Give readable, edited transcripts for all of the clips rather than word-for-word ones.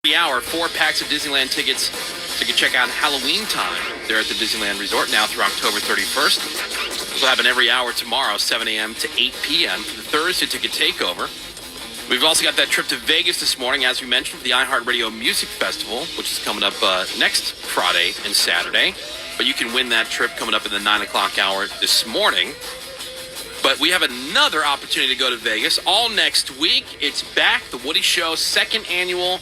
The hour, 4 packs of Disneyland tickets so you can check out Halloween Time there at the Disneyland Resort now through October 31st. We'll have an every hour tomorrow, 7 a.m. to 8 p.m. for the Thursday ticket takeover. We've also got that trip to Vegas this morning, as we mentioned, for the iHeartRadio Music Festival, which is coming up next Friday and Saturday. But you can win that trip coming up in the 9 o'clock hour this morning. But we have another opportunity to go to Vegas all next week. It's back, the Woody Show, second annual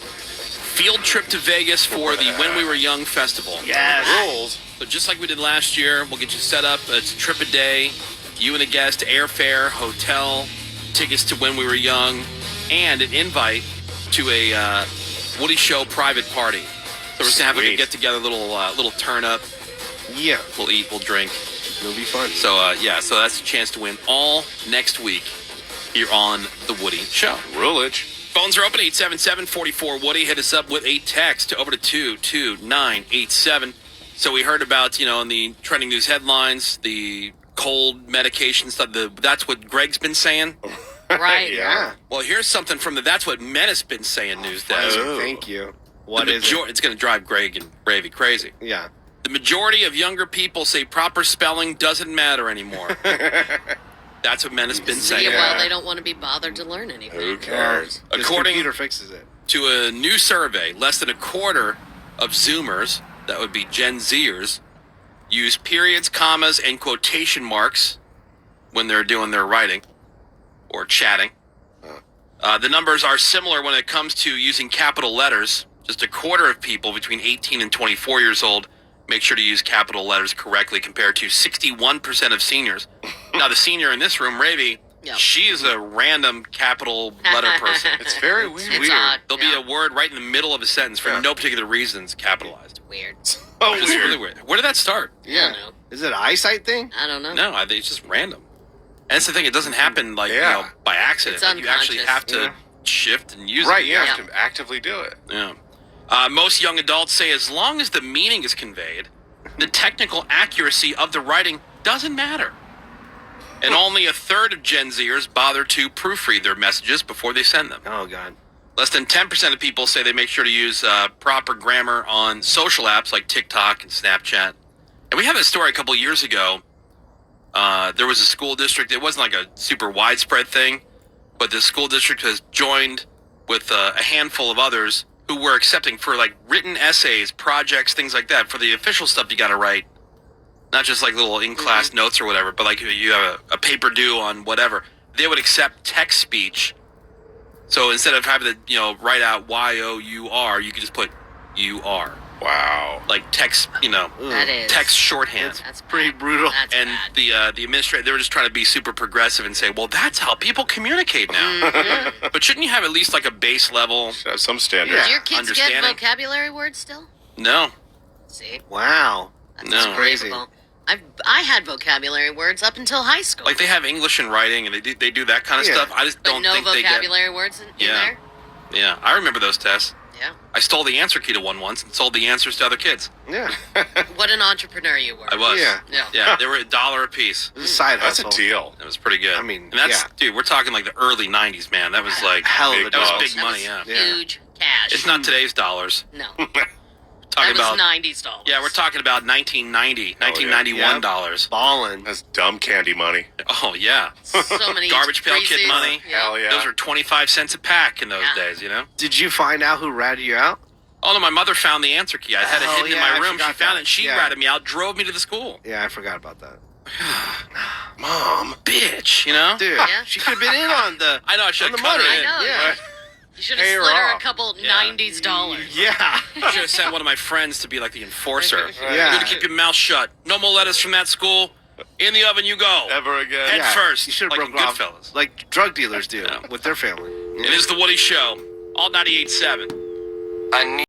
field trip to Vegas for the When We Were Young Festival. Yes. Rules. So just like we did last year, we'll get you set up. It's a trip a day, you and a guest, airfare, hotel, tickets to When We Were Young, and an invite to a Woody Show private party. So we're just going to have a get-together, little turn-up. Yeah. We'll eat, we'll drink. It'll be fun. So, so that's a chance to win all next week here on The Woody Show. Rulage. Phones are open, 877-44-WOODY. Hit us up with a text over to 22987. So we heard about, in the trending news headlines, the cold medication stuff. That's what Greg's been saying. Right. Yeah. Well, here's something from That's What Men has been saying news desk. Oh, thank you. What is it? It's going to drive Greg and Ravy crazy. Yeah. The majority of younger people say proper spelling doesn't matter anymore. That's what Men has been saying. Yeah, well, they don't want to be bothered to learn anything. Who cares? According the computer fixes it. To a new survey, less than a quarter of Zoomers, that would be Gen Zers, use periods, commas, and quotation marks when they're doing their writing or chatting. The numbers are similar when it comes to using capital letters. Just a quarter of people between 18 and 24 years old make sure to use capital letters correctly, compared to 61% of seniors. Now, the senior in this room, Ravy, she is a random capital letter person. It's very weird. It's odd. There'll be a word right in the middle of a sentence for no particular reason it's capitalized. Weird. Oh, It's really weird. Where did that start? I don't know. Is it an eyesight thing? I don't know. No, I think it's just random. And that's the thing. It doesn't happen by accident. It's Like, you actually have to shift and use it. Right, you have to actively do it. Yeah. Most young adults say as long as the meaning is conveyed, the technical accuracy of the writing doesn't matter. And only a third of Gen Zers bother to proofread their messages before they send them. Oh, God. Less than 10% of people say they make sure to use proper grammar on social apps like TikTok and Snapchat. And we had a story a couple years ago. There was a school district. It wasn't like a super widespread thing, but the school district has joined with a handful of others who were accepting for like written essays, projects, things like that. For the official stuff you got to write, not just like little in-class notes or whatever, but like you have a paper due on whatever. They would accept text speech. So instead of having to, write out Y-O-U-R, you could just put U-R. Wow. Like text, That is. text shorthand. That's pretty brutal. That's And bad. the administrator, they were just trying to be super progressive and say, well, that's how people communicate now. But shouldn't you have at least like a base level? Should have some standards. Do your kids get understanding? vocabulary words still? No. See? Wow. That's No. Crazy. unbelievable. I had vocabulary words up until high school. Like they have English and writing and they do that kind of Yeah. stuff. I just but don't no think they get. vocabulary words in there? Yeah, I remember those tests. Yeah. I stole the answer key to one once and sold the answers to other kids. Yeah. What an entrepreneur you were. I was. Yeah. Yeah. They were $1 a piece. It's a side That's hustle. a deal. It was pretty good. I mean, and that's dude, we're talking like the early 90s, man. That was like Hell of a that was dollars. big That money, was yeah. Huge cash. It's not today's dollars. No. Talking That was about 90s dollars. Yeah, we're talking about 1990, 1991 dollars. Ballin'. That's dumb candy money. Oh yeah. So many Garbage pail kid Reese's. money. Yeah. Hell yeah. Those were 25 cents a pack in those days, Did you find out who ratted you out? Oh no, my mother found the answer key. I had it Oh, hidden in yeah, my I room. She forgot found that. it and she Yeah. ratted me out, drove me to the school. Yeah, I forgot about that. Mom, bitch, Dude, Yeah. she could have been in on the... I know I should On have the cut her money. in. I know. Yeah. You should have Pay her slid her a off. couple Yeah. 90s dollars. Yeah. I should have sent one of my friends to be like the enforcer. Yeah. You need to keep your mouth shut. No more letters from that school. In the oven you go. Ever again. Head Yeah. first. You should have like in broken off Goodfellas. like drug dealers do Yeah. with their family. It is the Woody Show. All 98.7. I need